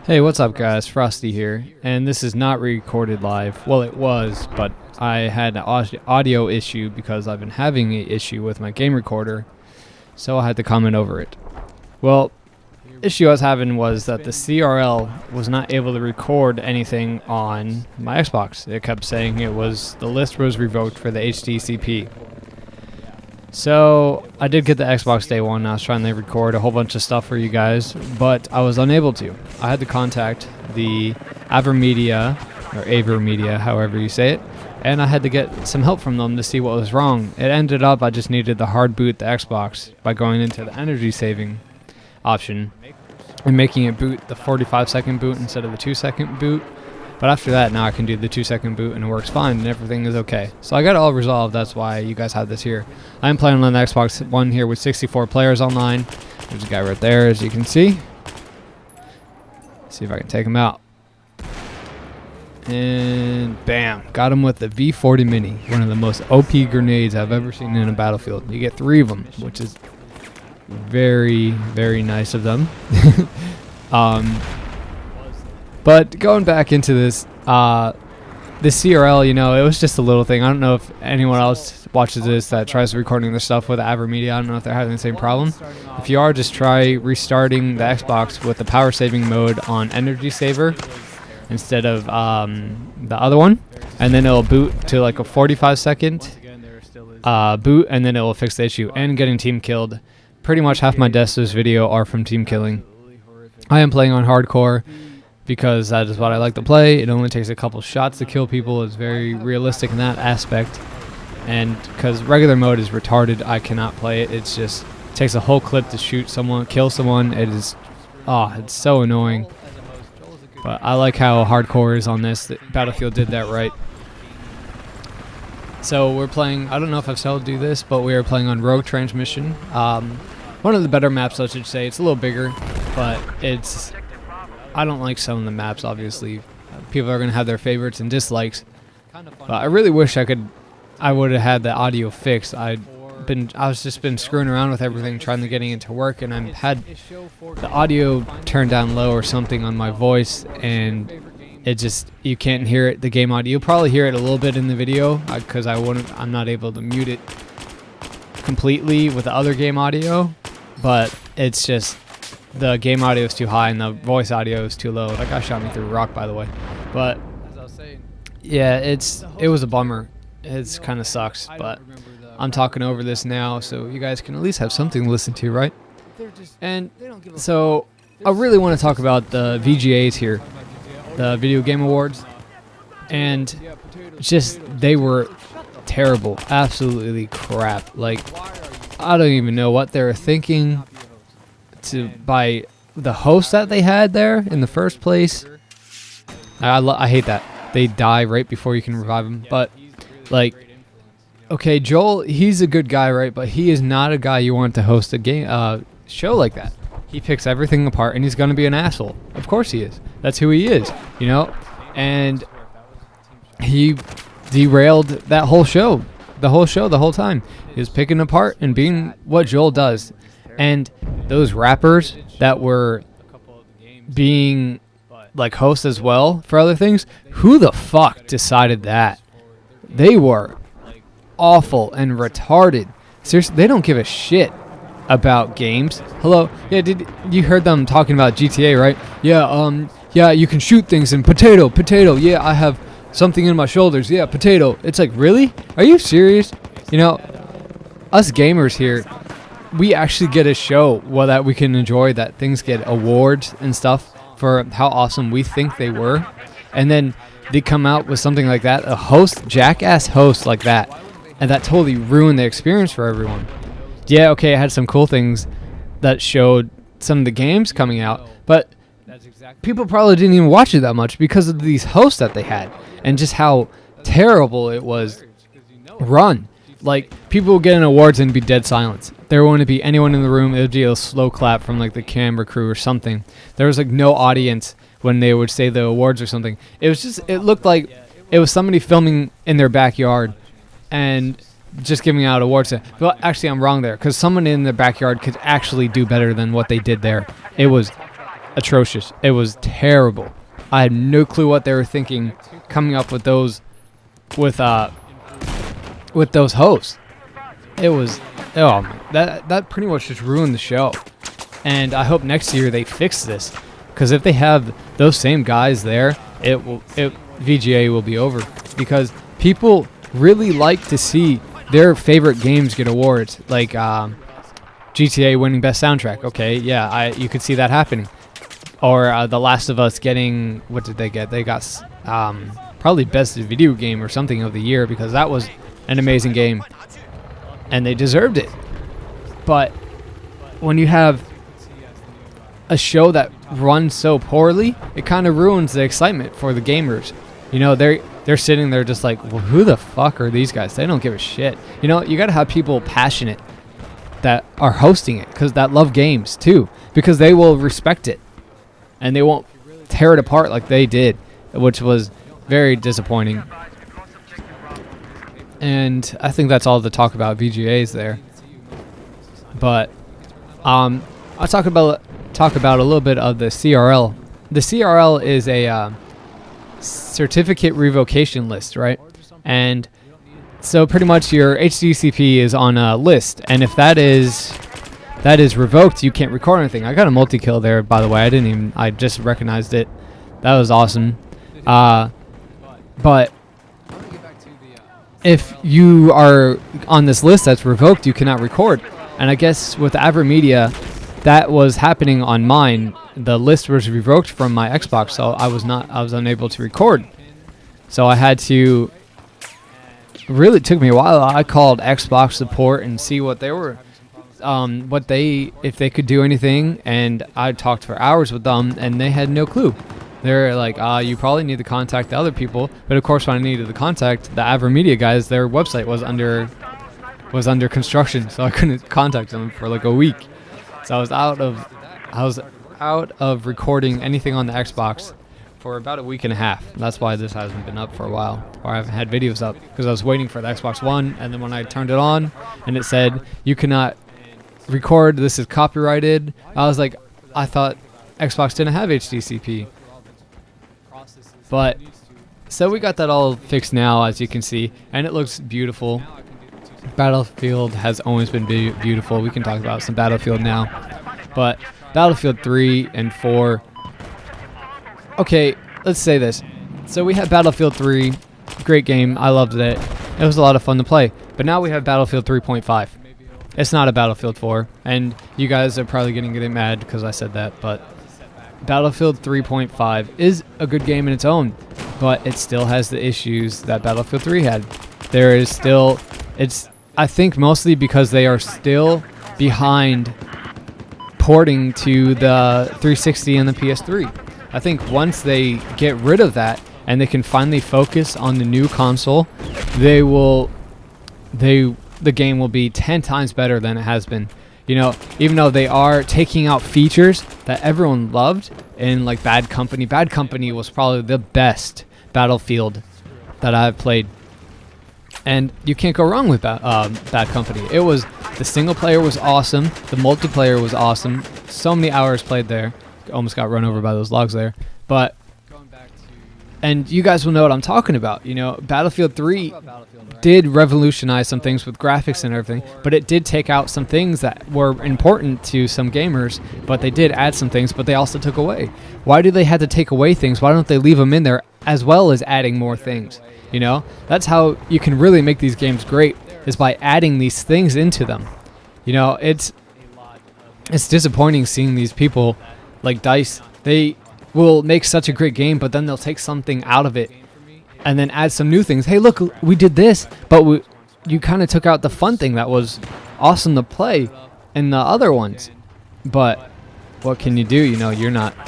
Hey, what's up guys? Frostyy here, and this is not recorded live. Well, it was, but I had an audio issue because I've been having an issue with my game recorder, so I had to comment over it. Well, the issue I was having was that the CRL was not able to record anything on my Xbox. It kept saying the list was revoked for the HDCP. So I did get the Xbox day one. I was trying to record a whole bunch of stuff for you guys, but I was unable to. I had to contact the Avermedia, or Avermedia, however you say it, and I had to get some help from them to see what was wrong. It ended up I just needed to hard boot the Xbox by going into the energy saving option and making it boot the 45-second boot instead of the 2-second boot. But after that, now I can do the 2-second boot and it works fine and everything is okay. So I got it all resolved. That's why you guys have this here. I'm playing on the Xbox One here with 64 players online. There's a guy right there, as you can see. See if I can take him out. And bam, got him with the V40 Mini. One of the most OP grenades I've ever seen in a battlefield. You get 3 of them, which is very, very nice of them. But going back into this, the CRL, you know, it was just a little thing. I don't know if anyone else watches this that tries recording their stuff with Avermedia. I don't know if they're having the same problem. If you are, just try restarting the Xbox with the power saving mode on Energy Saver instead of the other one. And then it'll boot to like a 45-second boot, and then it will fix the issue. And getting team killed. Pretty much half my deaths this video are from team killing. I am playing on hardcore, because that is what I like to play. It only takes a couple shots to kill people. It's very realistic in that aspect. And because regular mode is retarded, I cannot play it. It's just takes a whole clip to shoot someone, kill someone. It is, it's so annoying. But I like how hardcore is on this. Battlefield did that right. So we're playing, I don't know if I've still do this, but we are playing on Rogue Transmission. One of the better maps, I should say. It's a little bigger, but it's, I don't like some of the maps, obviously. People are going to have their favorites and dislikes. But I really wish I would have had the audio fixed. I was just been screwing around with everything, trying to getting it to work, and I had the audio turned down low or something on my voice, and it just, you can't hear it, the game audio. You'll probably hear it a little bit in the video, because I'm not able to mute it completely with the other game audio, but it's just, the game audio is too high and the voice audio is too low. That guy shot me through a rock, by the way. But yeah, it was a bummer. It's kind of sucks, but I'm talking over this now, so you guys can at least have something to listen to, right? And so I really want to talk about the VGAs here, the Video Game Awards, and just they were terrible, absolutely crap. Like, I don't even know what they were thinking by the host that they had there in the first place. I hate that. They die right before you can revive them. But, like, okay, Joel, he's a good guy, right? But he is not a guy you want to host a game show like that. He picks everything apart, and he's going to be an asshole. Of course he is. That's who he is, you know? And he derailed that whole show. The whole time. He was picking apart and being what Joel does. And those rappers that were being like hosts as well for other things, who the fuck decided that? They were awful and retarded. Seriously, they don't give a shit about games. Hello? Yeah, did you heard them talking about GTA, right? Yeah, yeah, you can shoot things and potato. Yeah, I have something in my shoulders. Yeah, potato. It's like, really? Are you serious? You know, us gamers here, we actually get a show that we can enjoy, that things get awards and stuff for how awesome we think they were. And then they come out with something like that, jackass host like that, and that totally ruined the experience for everyone. Yeah, okay, it had some cool things that showed some of the games coming out, but people probably didn't even watch it that much because of these hosts that they had and just how terrible it was run. Like, people would get in awards and be dead silence. There wouldn't be anyone in the room. It would be a slow clap from like the camera crew or something. There was like no audience when they would say the awards or something. It was just, it looked like it was somebody filming in their backyard and just giving out awards. Well, actually, I'm wrong there, because someone in their backyard could actually do better than what they did there. It was atrocious. It was terrible. I had no clue what they were thinking coming up with those hosts. It was that pretty much just ruined the show. And I hope next year they fix this, because if they have those same guys there, VGA will be over, because people really like to see their favorite games get awards, like GTA winning best soundtrack. Okay, yeah, you could see that happening. Or The Last of Us getting, what did they get? They got probably best video game or something of the year, because that was an amazing game and they deserved it. But when you have a show that runs so poorly, it kind of ruins the excitement for the gamers. You know, they're sitting there just like, well, who the fuck are these guys? They don't give a shit. You know, you got to have people passionate that are hosting it, because that love games too, because they will respect it and they won't tear it apart like they did, which was very disappointing. And I think that's all the talk about VGAs there. But I'll talk about a little bit of the CRL. The CRL is a certificate revocation list, right? And so pretty much your HDCP is on a list, and if that is revoked, you can't record anything. I got a multi-kill there, by the way. I just recognized it. That was awesome. But if you are on this list that's revoked, you cannot record. And I guess with AverMedia, that was happening on mine. The list was revoked from my Xbox, so I was unable to record. So I had to, really took me a while. I called Xbox support and see what they were, if they could do anything, and I talked for hours with them, and they had no clue. They're like, you probably need to contact the other people. But of course, when I needed to contact the AverMedia guys, their website was under construction, so I couldn't contact them for like a week. So I was out of recording anything on the Xbox for about a week and a half. That's why this hasn't been up for a while, or I haven't had videos up, because I was waiting for the Xbox One, and then when I turned it on and it said you cannot record, this is copyrighted, I was like, I thought Xbox didn't have HDCP. But so we got that all fixed now, as you can see, and it looks beautiful. Battlefield has always been beautiful. We can talk about some Battlefield now, but Battlefield 3 and 4. Okay, let's say this. So we had Battlefield 3, great game. I loved it. It was a lot of fun to play. But now we have Battlefield 3.5. It's not a Battlefield 4, and you guys are probably getting mad because I said that, but Battlefield 3.5 is a good game in its own, but it still has the issues that Battlefield 3 had. There is still, I think mostly because they are still behind porting to the 360 and the PS3. I think once they get rid of that and they can finally focus on the new console, the game will be 10 times better than it has been. You know, even though they are taking out features that everyone loved in like Bad Company. Bad Company was probably the best Battlefield that I've played. And you can't go wrong with Bad Company. The single player was awesome. The multiplayer was awesome. So many hours played there. Almost got run over by those logs there. But, and you guys will know what I'm talking about. You know, Battlefield 3 did revolutionize some things with graphics and everything, but it did take out some things that were important to some gamers, but they did add some things, but they also took away. Why do they have to take away things? Why don't they leave them in there as well as adding more things? You know, that's how you can really make these games great, is by adding these things into them. You know, it's disappointing seeing these people like DICE. They will make such a great game, but then they'll take something out of it and then add some new things. Hey, look, we did this, but you kind of took out the fun thing that was awesome to play in the other ones. But what can you do? You know,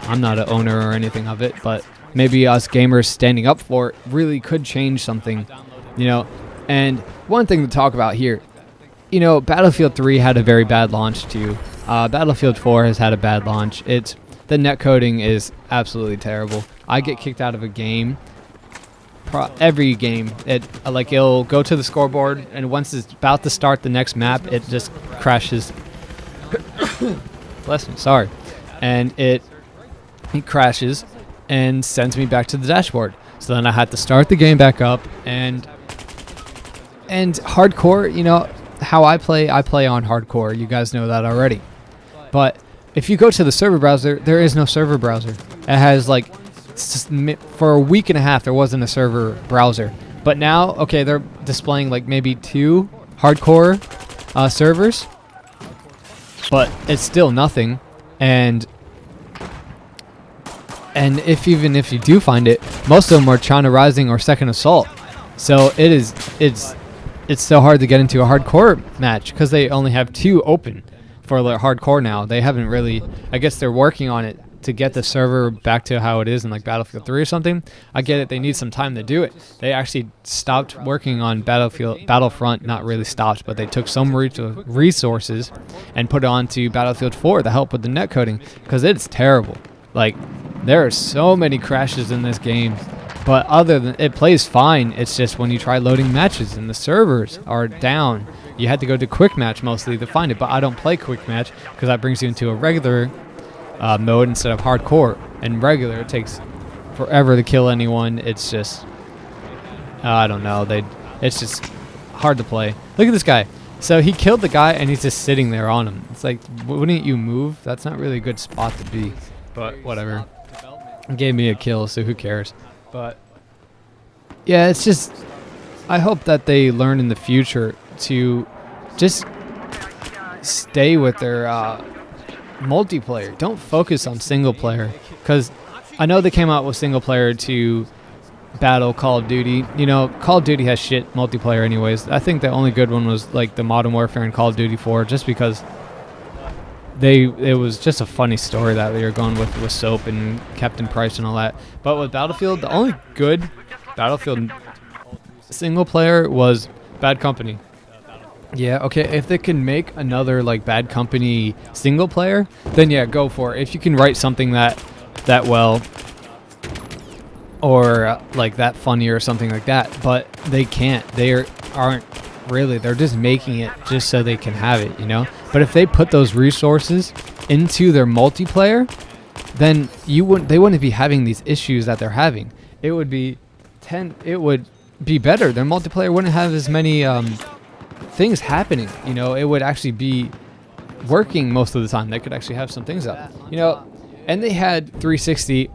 I'm not an owner or anything of it, but maybe us gamers standing up for it really could change something, you know. And one thing to talk about here, you know, Battlefield 3 had a very bad launch too. Battlefield 4 has had a bad launch. The netcoding is absolutely terrible. I get kicked out of a game. Every game, it'll go to the scoreboard, and once it's about to start the next map, it just crashes. Bless me, sorry. And he crashes and sends me back to the dashboard. So then I had to start the game back up, and hardcore, you know, how I play on hardcore. You guys know that already. But if you go to the server browser, there is no server browser. It has like, for a week and a half, there wasn't a server browser. But now, okay, they're displaying like maybe 2 hardcore servers, but it's still nothing. And even if you do find it, most of them are China Rising or Second Assault. So it's so hard to get into a hardcore match because they only have 2 open for the hardcore now. They haven't really, I guess they're working on it to get the server back to how it is in like Battlefield 3 or something. I get it, they need some time to do it. They actually stopped working on Battlefront, not really stopped, but they took some resources and put it onto Battlefield 4 to help with the netcoding, because it's terrible. Like, there are so many crashes in this game, but other than, it plays fine. It's just when you try loading matches and the servers are down, you had to go to quick match mostly to find it. But I don't play quick match because that brings you into a regular mode instead of hardcore. And regular, it takes forever to kill anyone. It's just, I don't know. It's just hard to play. Look at this guy. So he killed the guy and he's just sitting there on him. It's like, wouldn't you move? That's not really a good spot to be. But whatever. It gave me a kill, so who cares? But yeah, it's just, I hope that they learn in the future to just stay with their multiplayer. Don't focus on single player, because I know they came out with single player to battle Call of Duty. You know, Call of Duty has shit multiplayer anyways. I think the only good one was like the Modern Warfare and Call of Duty 4, just because it was just a funny story that they were going with Soap and Captain Price and all that. But with Battlefield, the only good Battlefield single player was Bad Company. Yeah, okay, if they can make another like Bad Company single player, then yeah, go for it. If you can write something that well, or like that funny or something like that. But they can't. Aren't really. They're just making it just so they can have it, you know? But if they put those resources into their multiplayer, then they wouldn't be having these issues that they're having. It would be better. Their multiplayer wouldn't have as many things happening, you know? It would actually be working most of the time. They could actually have some things up, you know? And they had 360,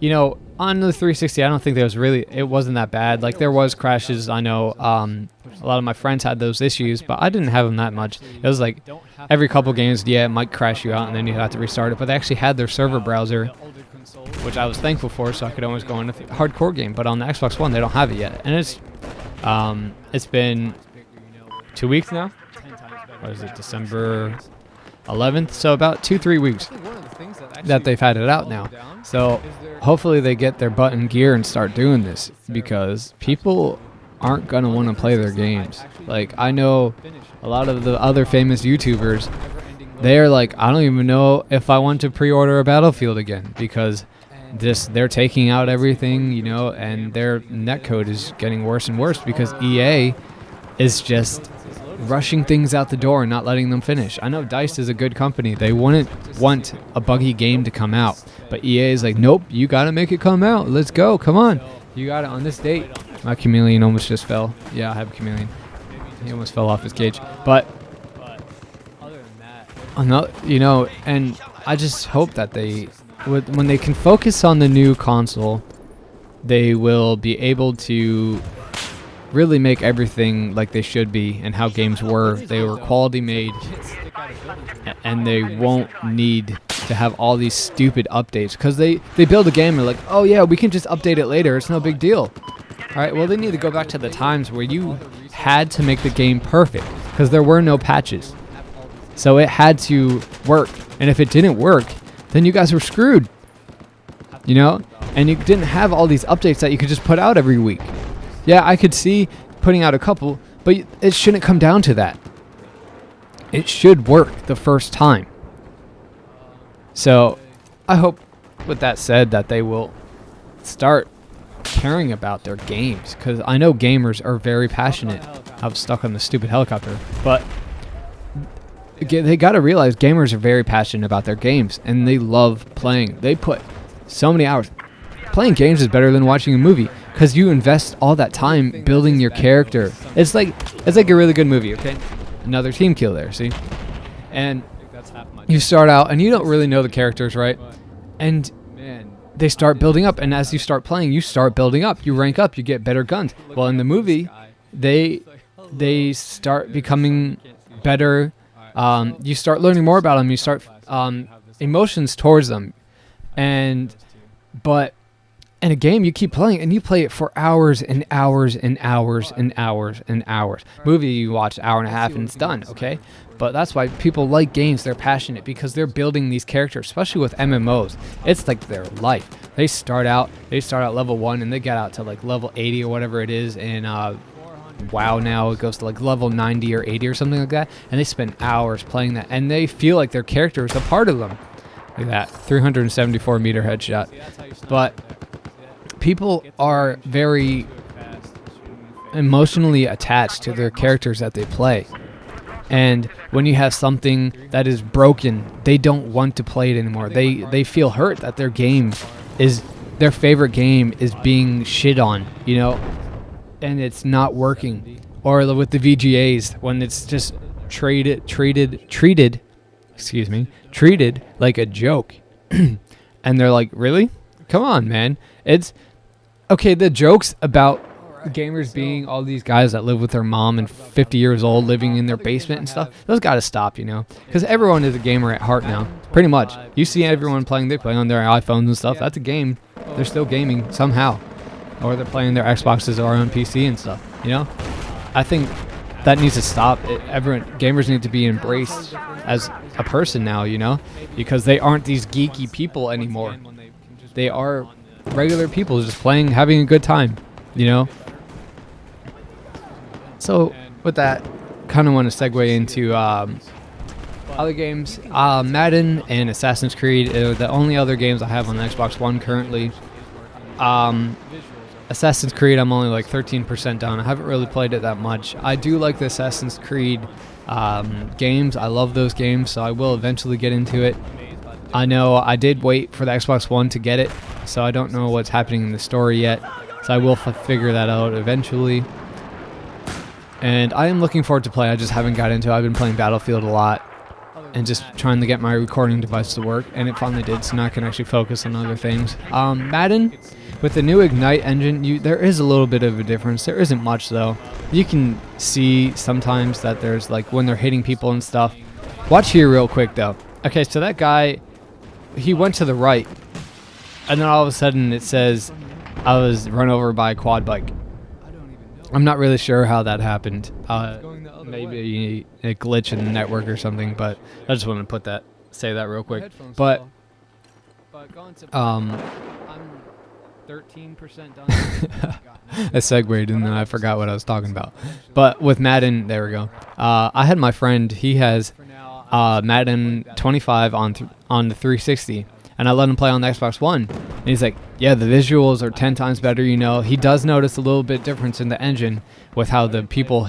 you know, on the 360, I don't think it wasn't that bad. Like, there was crashes, I know. A lot of my friends had those issues, but I didn't have them that much. It was like every couple games, yeah, it might crash you out, and then you have to restart it. But they actually had their server browser, which I was thankful for, so I could always go in a hardcore game. But on the Xbox One, they don't have it yet. And it's been 2 weeks now. What is it, December 11th? So about 2-3 weeks that they've had it out now. So hopefully they get their butt in gear and start doing this, because people aren't going to want to play their games. Like, I know a lot of the other famous YouTubers, they're like, I don't even know if I want to pre-order a Battlefield again, because they're taking out everything, you know, and their netcode is getting worse and worse because EA is just rushing things out the door and not letting them finish. I know DICE is a good company. They wouldn't want a buggy game to come out, but EA is like, nope, you got to make it come out. Let's go. Come on. You got it on this date. My chameleon almost just fell. Yeah, I have a chameleon. He almost fell off his cage. But you know, and I just hope that when they can focus on the new console, they will be able to really make everything like they should be and how games were. They were quality made, and they won't need to have all these stupid updates, because they build a game and they're like, oh yeah, we can just update it later, it's no big deal. Alright, well, they need to go back to the times where you had to make the game perfect, because there were no patches. So it had to work, and if it didn't work, then you guys were screwed, you know? And you didn't have all these updates that you could just put out every week. Yeah, I could see putting out a couple, but it shouldn't come down to that. It should work the first time. So I hope, with that said, that they will start caring about their games, because I know gamers are very passionate. I was stuck on the stupid helicopter, but they got to realize gamers are very passionate about their games, and they love playing. They put So many hours. Playing games is better than watching a movie because you invest all that time building your character. It's like a really good movie, okay? Another team kill there, see? And you start out and you don't really know the characters, right? And they start building up, and as you start playing, you start building up. You rank up, you get better guns. Well, in the movie, they start becoming better. You start learning more about them. You start emotions towards them, but in a game, you keep playing, and you play it for hours and hours and hours and hours and hours. Movie, you watch an hour and a half, and it's done, okay? But that's why people like games. They're passionate because they're building these characters, especially with MMOs. It's like their life. They start out level 1, and they get out to like level 80 or whatever it is, and WoW now it goes to like level 90 or 80 or something like that, and they spend hours playing that, and they feel like their character is a part of them. Look at that, 374 meter headshot. But people are very emotionally attached to their characters that they play. And when you have something that is broken, they don't want to play it anymore. They feel hurt that their favorite game is being shit on, you know, and it's not working. Or with the VGAs, when it's just treated like a joke. And they're like, really? Come on, man. It's okay, the jokes about gamers being all these guys that live with their mom and 50 years old living in their basement and stuff, those got to stop, you know, because everyone is a gamer at heart now, pretty much. You see everyone playing, they play on their iPhones and stuff. That's a game. They're still gaming somehow, or they're playing their Xboxes or on PC and stuff, you know. I think that needs to stop. Gamers need to be embraced as a person now, you know, because they aren't these geeky people anymore. They are regular people just playing, having a good time, you know. So with that, kind of want to segue into other games. Madden and Assassin's Creed are the only other games I have on the Xbox One currently. Assassin's Creed, I'm only like 13% done. I haven't really played it that much. I do like the Assassin's Creed games. I love those games, so I will eventually get into it. I know I did wait for the Xbox One to get it, so I don't know what's happening in the story yet. So I will figure that out eventually. And I am looking forward to play. I just haven't got into it. I've been playing Battlefield a lot and just trying to get my recording device to work, and it finally did, so now I can actually focus on other things. Madden, with the new Ignite engine, there is a little bit of a difference. There isn't much, though. You can see sometimes that there's, like, when they're hitting people and stuff. Watch here real quick, though. Okay, so that guy, he went to the right, and then all of a sudden it says, I was run over by a quad bike. I'm not really sure how that happened. Maybe a glitch in the network or something, but I just wanted to say that real quick. But I'm 13% done. I segued and then I forgot what I was talking about. But with Madden, there we go. I had my friend, he has Madden 25 on the 360. And I let him play on the Xbox One. And he's like, yeah, the visuals are 10 times better, you know. He does notice a little bit difference in the engine with how the people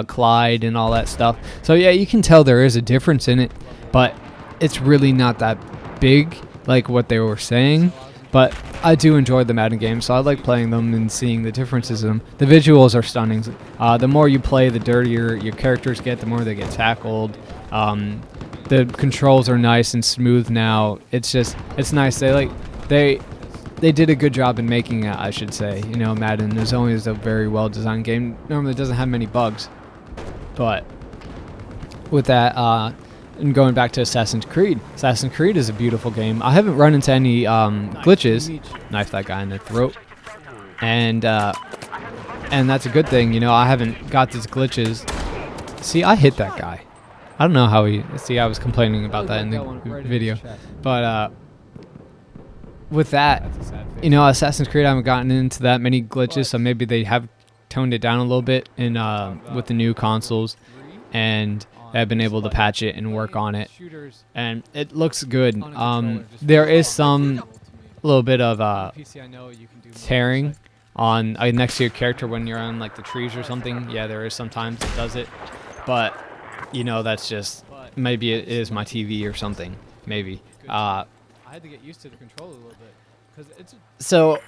collide and all that stuff. So, yeah, you can tell there is a difference in it. But it's really not that big like what they were saying. But I do enjoy the Madden games, so I like playing them and seeing the differences in them. The visuals are stunning. The more you play, the dirtier your characters get, the more they get tackled. The controls are nice and smooth now. It's nice. They did a good job in making it, I should say. You know, Madden is always a very well designed game. Normally it doesn't have many bugs. But with that, and going back to Assassin's Creed is a beautiful game. I haven't run into any glitches. Knife that guy in the throat. And that's a good thing, you know. I haven't got these glitches. See, I hit that guy. I don't know how I was complaining about that in the video. But with that, you know, Assassin's Creed, I haven't gotten into that many glitches, so maybe they have toned it down a little bit with the new consoles, and I've been able to patch it and work on it, and it looks good. There is some little bit of tearing on next to your character when you're on like the trees or something. Yeah, there is sometimes it does it, but you know, that's just, maybe it is my TV or something, maybe. I had to get used to the controller a little bit. So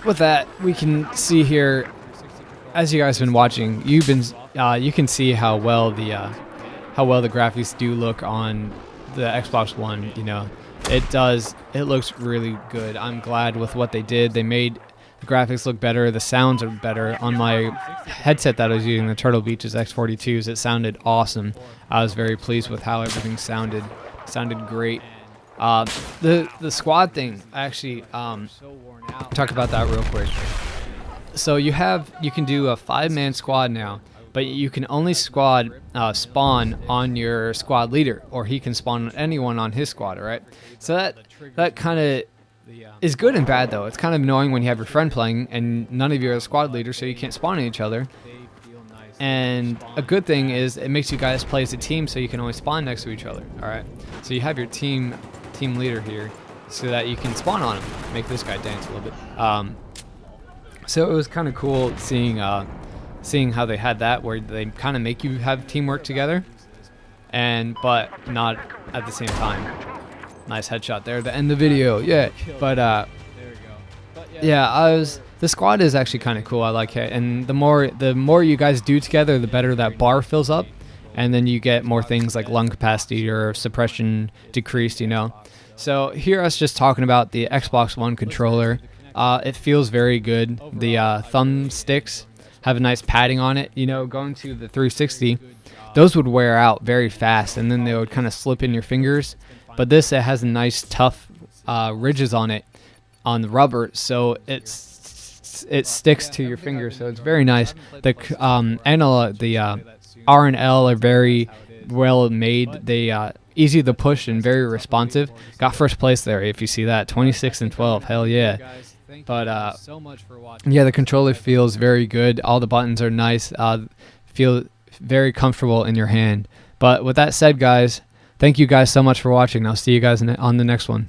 with that, we can see here, as you guys have been watching, you can see how well the graphics do look on the Xbox One. You know, it looks really good. I'm glad with what they did. They made the graphics look better. The sounds are better. On my headset that I was using, the Turtle Beach's X42s, it sounded awesome. I was very pleased with how everything sounded. Sounded great. The squad thing, actually, talk about that real quick. So you can do a 5-man squad now, but you can only spawn on your squad leader, or he can spawn on anyone on his squad. All right. So that kind of is good and bad, though. It's kind of annoying when you have your friend playing and none of you are the squad leader, so you can't spawn on each other. And a good thing is it makes you guys play as a team, so you can always spawn next to each other. All right. So you have your team leader here, so that you can spawn on him. Make this guy dance a little bit. So it was kind of cool seeing how they had that, where they kind of make you have teamwork together, but not at the same time. Nice headshot there to end the video. Yeah. But yeah, the squad is actually kind of cool. I like it, and the more you guys do together, the better that bar fills up, and then you get more things like lung capacity or suppression decreased. You know. So here I was just talking about the Xbox One controller. It feels very good. The thumbsticks have a nice padding on it. You know, going to the 360, those would wear out very fast, and then they would kind of slip in your fingers. But this, it has a nice tough ridges on it, on the rubber, so it sticks to your fingers. So it's very nice. The R and L are very well made. They easy to push and very responsive. Got first place there, if you see that. 26 and 12. Hell yeah. But yeah, the controller feels very good. All the buttons are nice. Feel very comfortable in your hand. But with that said, guys, thank you guys so much for watching. I'll see you guys on the next one.